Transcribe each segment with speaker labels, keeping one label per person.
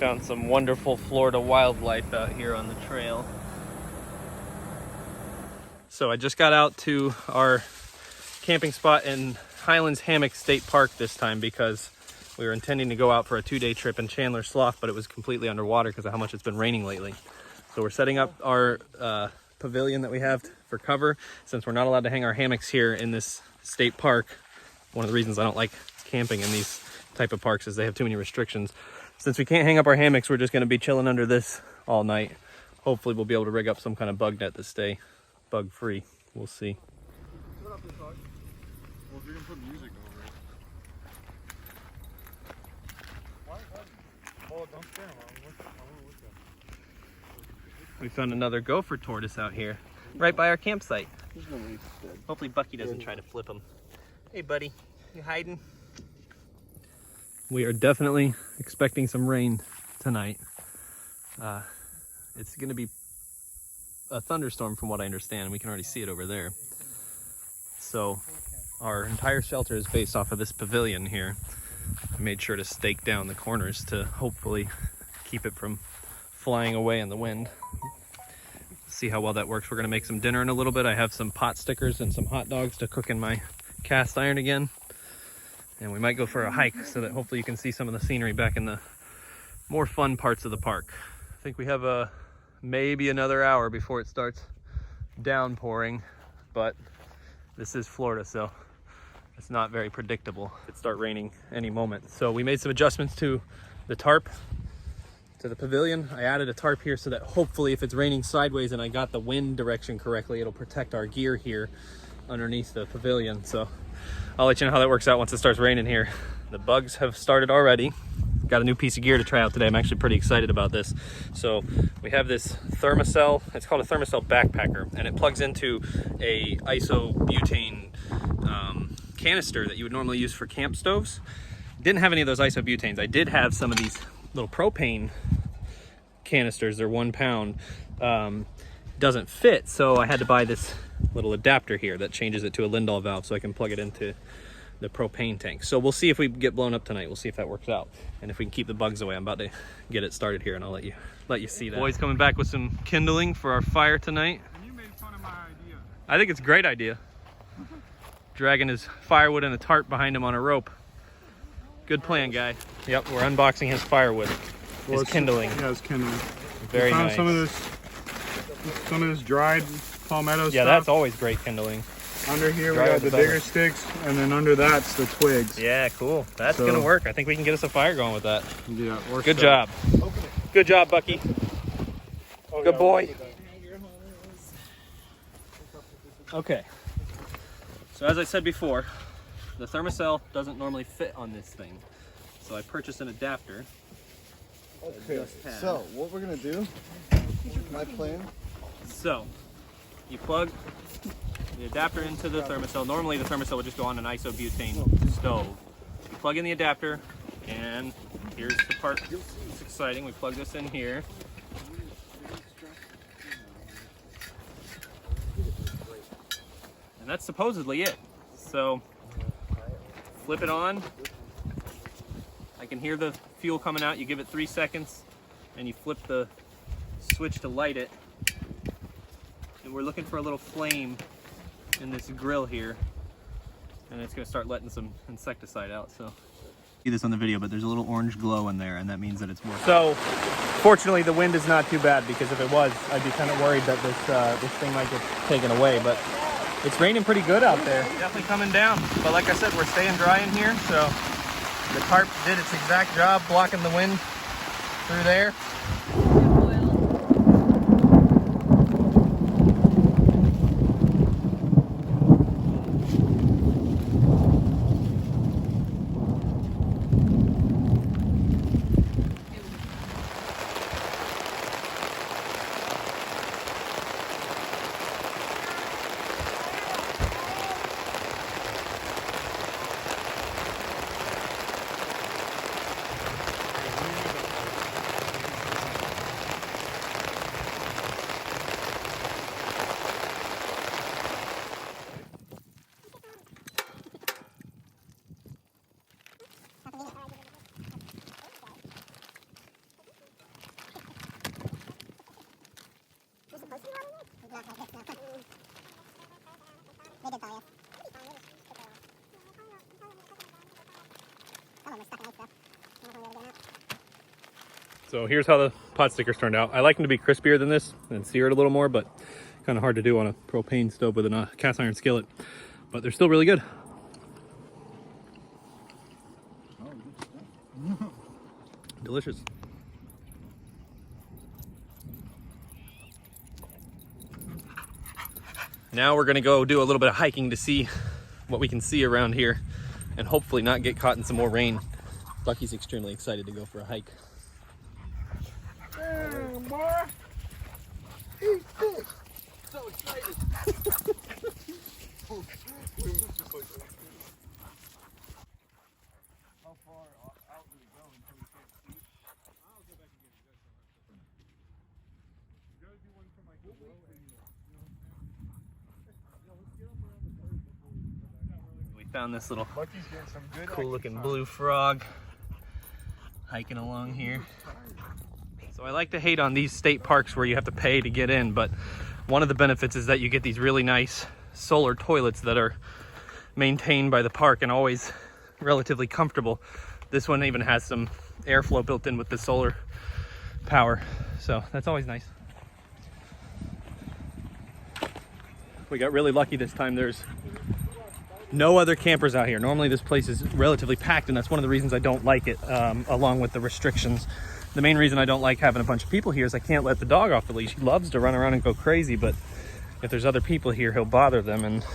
Speaker 1: Found some wonderful Florida wildlife out here on the trail. So I just got out to our camping spot in Highlands Hammock State Park this time because we were intending to go out for a 2-day trip in Chandler Slough, but it was completely underwater because of how much it's been raining lately. So we're setting up our pavilion that we have for cover since we're not allowed to hang our hammocks here in this state park. One of the reasons I don't like camping in these type of parks is they have too many restrictions. Since we can't hang up our hammocks, we're just going to be chilling under this all night. Hopefully we'll be able to rig up some kind of bug net to stay bug free. We'll see.
Speaker 2: Well, if you're gonna put music over it. Oh, don't scare him.
Speaker 1: We found another gopher tortoise out here, right by our campsite. Hopefully Bucky doesn't try to flip him. Hey buddy, you hiding? We are definitely expecting some rain tonight. It's gonna be a thunderstorm from what I understand. We can already see it over there. So our entire shelter is based off of this pavilion here. I made sure to stake down the corners to hopefully keep it from flying away in the wind. See how well that works. We're gonna make some dinner in a little bit. I have some pot stickers and some hot dogs to cook in my cast iron again. And we might go for a hike so that hopefully you can see some of the scenery back in the more fun parts of the park. I think we have maybe another hour before it starts downpouring, but this is Florida, so it's not very predictable. It could start raining any moment. So we made some adjustments to the tarp, to the pavilion. I added a tarp here so that hopefully if it's raining sideways and I got the wind direction correctly, it'll protect our gear here underneath the pavilion. So I'll let you know how that works out once it starts raining here. The bugs have started already. Got a new piece of gear to try out today. I'm actually pretty excited about this. So we have this thermocell. It's called a thermocell backpacker, and it plugs into a isobutane canister that you would normally use for camp stoves. Didn't have any of those isobutanes. I did have some of these little propane canisters. They're 1 pound. Doesn't fit, so I had to buy this little adapter here that changes it to a Lindahl valve so I can plug it into the propane tank. So we'll see if we get blown up tonight. We'll see if that works out and if we can keep the bugs away. I'm about to get it started here and I'll let you see that. Boy's coming back with some kindling for our fire tonight.
Speaker 2: And you made fun of my idea.
Speaker 1: I think it's a great idea. Dragging his firewood and a tarp behind him on a rope. Good plan, guy. Yep, we're unboxing his firewood. His kindling.
Speaker 2: Yeah, it's kindling.
Speaker 1: Very
Speaker 2: we found
Speaker 1: nice.
Speaker 2: Some of this dried palmetto stuff.
Speaker 1: Yeah, that's always great kindling.
Speaker 2: Under here we
Speaker 1: Drier
Speaker 2: got
Speaker 1: the
Speaker 2: the bigger
Speaker 1: better.
Speaker 2: sticks, and then under that's the twigs.
Speaker 1: Yeah, cool. That's
Speaker 2: So-
Speaker 1: gonna work. I think we can get us a fire going with that.
Speaker 2: Yeah, works
Speaker 1: Good
Speaker 2: out.
Speaker 1: job. Good job, Bucky.
Speaker 2: Oh,
Speaker 1: Good
Speaker 2: yeah,
Speaker 1: boy.
Speaker 2: look at that.
Speaker 1: Okay. So as I said before, the thermocell doesn't normally fit on this thing. So I purchased an adapter.
Speaker 3: Okay, so what we're gonna do, my plan.
Speaker 1: So you plug the adapter into the thermocell. Normally the thermocell would just go on an isobutane stove. You plug in the adapter, and here's the part that's exciting. We plug this in here. And that's supposedly it. So flip it on. I can hear the fuel coming out. You give it 3 seconds and you flip the switch to light it. And we're looking for a little flame in this grill here. And it's gonna start letting some insecticide out, so. See this on the video, but there's a little orange glow in there and that means that it's working. So, fortunately the wind is not too bad because if it was, I'd be kind of worried that this thing might get taken away, but it's raining pretty good out there. Definitely coming down, but like I said, we're staying dry in here, so the tarp did its exact job blocking the wind through there. So here's how the pot stickers turned out. I like them to be crispier than this and sear it a little more, but kind of hard to do on a propane stove with a cast iron skillet. But they're still really good. Delicious. Now we're gonna go do a little bit of hiking to see what we can see around here and hopefully not get caught in some more rain. Bucky's extremely excited to go for a hike.
Speaker 3: Damn, boy. Eat this. So excited. How far out do we go until we can't see? I'll go back and get it. You gotta do one from like the low end.
Speaker 1: We found this little
Speaker 3: Bucky's getting some good
Speaker 1: cool looking
Speaker 3: exercise.
Speaker 1: blue frog hiking along here. So I like to hate on these state parks where you have to pay to get in, but one of the benefits is that you get these really nice solar toilets that are maintained by the park and always relatively comfortable. This one even has some airflow built in with the solar power, so that's always nice. We got really lucky this time. There's no other campers out here. Normally this place is relatively packed, and that's one of the reasons I don't like it, along with the restrictions. The main reason I don't like having a bunch of people here is I can't let the dog off the leash. He loves to run around and go crazy, but if there's other people here, he'll bother them, and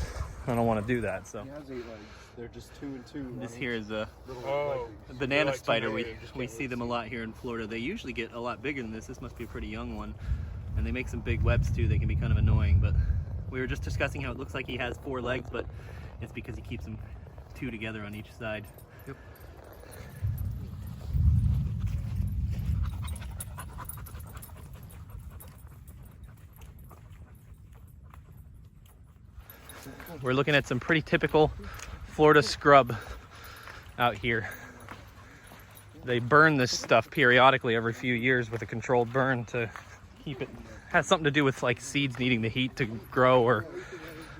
Speaker 1: I don't want to do that. So
Speaker 3: He has 8 legs. They're just 2 and 2.
Speaker 1: this here is a
Speaker 3: Oh,
Speaker 1: banana
Speaker 2: like
Speaker 1: spider.
Speaker 2: tomato,
Speaker 1: We
Speaker 2: just
Speaker 1: see them a lot here in Florida. They usually get a lot bigger than this. This must be a pretty young one, and they make some big webs too. They can be kind of annoying, but we were just discussing how it looks like he has 4 legs, but it's because he keeps them 2 together on each side.
Speaker 3: Yep.
Speaker 1: We're looking at some pretty typical Florida scrub out here. They burn this stuff periodically every few years with a controlled burn to keep it. Has something to do with like seeds needing the heat to grow, or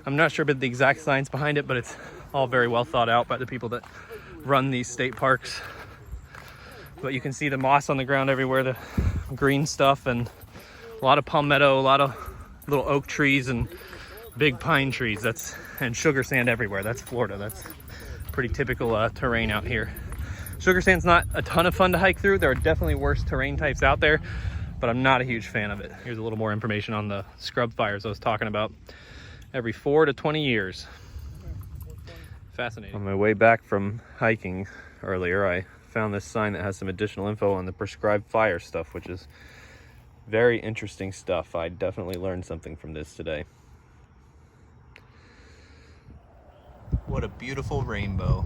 Speaker 1: I'm not sure about the exact science behind it, but it's all very well thought out by the people that run these state parks. But you can see the moss on the ground everywhere, the green stuff, and a lot of palmetto, a lot of little oak trees and big pine trees. And sugar sand everywhere. That's Florida. That's pretty typical terrain out here. Sugar sand's not a ton of fun to hike through. There are definitely worse terrain types out there, but I'm not a huge fan of it. Here's a little more information on the scrub fires I was talking about. Every 4 to 20 years. Fascinating. On my way back from hiking earlier, I found this sign that has some additional info on the prescribed fire stuff, which is very interesting stuff. I definitely learned something from this today. What a beautiful rainbow.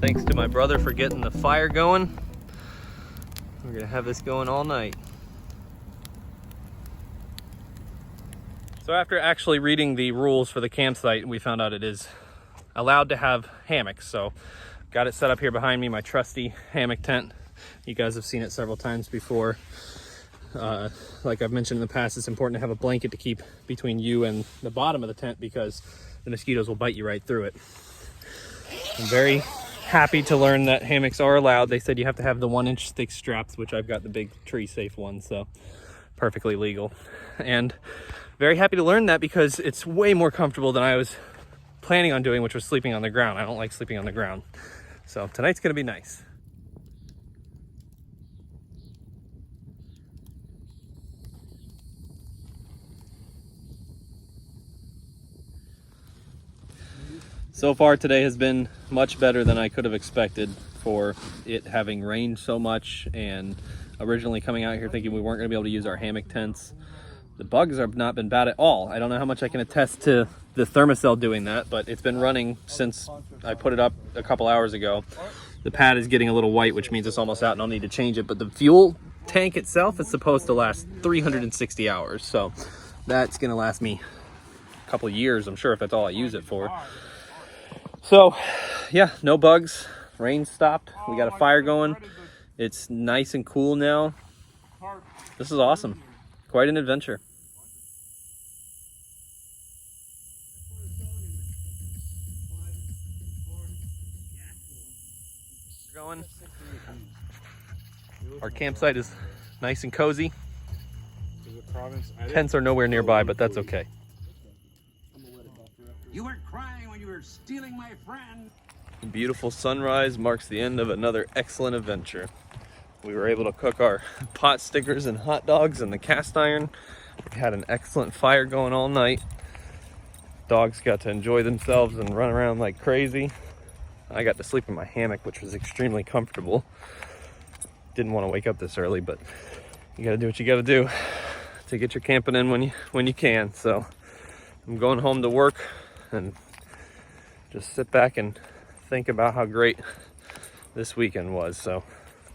Speaker 1: Thanks to my brother for getting the fire going. We're gonna have this going all night. So after actually reading the rules for the campsite, we found out it is allowed to have hammocks. So got it set up here behind me, my trusty hammock tent. You guys have seen it several times before. Like I've mentioned in the past, it's important to have a blanket to keep between you and the bottom of the tent because the mosquitoes will bite you right through it. I'm very happy to learn that hammocks are allowed. They said you have to have the 1-inch thick straps, which I've got the big tree safe one, so perfectly legal. And very happy to learn that because it's way more comfortable than I was planning on doing, which was sleeping on the ground. I don't like sleeping on the ground. So tonight's gonna be nice. So far today has been much better than I could have expected for it having rained so much, and originally coming out here thinking we weren't going to be able to use our hammock tents. The bugs have not been bad at all. I don't know how much I can attest to the thermocell doing that, but it's been running since I put it up a couple hours ago. The pad is getting a little white, which means it's almost out and I'll need to change it. But the fuel tank itself is supposed to last 360 hours. So that's gonna last me a couple years, I'm sure, if that's all I use it for. So yeah, no bugs. Rain stopped. We got a fire going. It's nice and cool now. This is awesome. Quite an adventure. Going. Our campsite is nice and cozy. Tents are nowhere nearby, but that's okay.
Speaker 4: You were crying when you were stealing my friend.
Speaker 1: A beautiful sunrise marks the end of another excellent adventure. We were able to cook our pot stickers and hot dogs in the cast iron. We had an excellent fire going all night. Dogs got to enjoy themselves and run around like crazy. I got to sleep in my hammock, which was extremely comfortable. Didn't want to wake up this early, but you gotta do what you gotta do to get your camping in when you can. So I'm going home to work and just sit back and think about how great this weekend was. So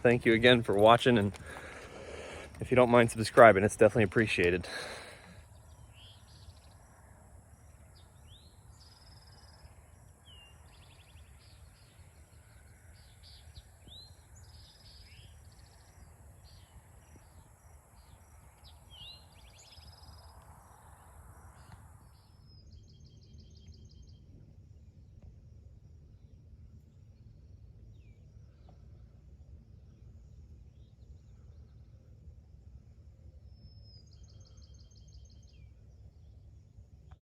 Speaker 1: thank you again for watching, and if you don't mind subscribing, it's definitely appreciated.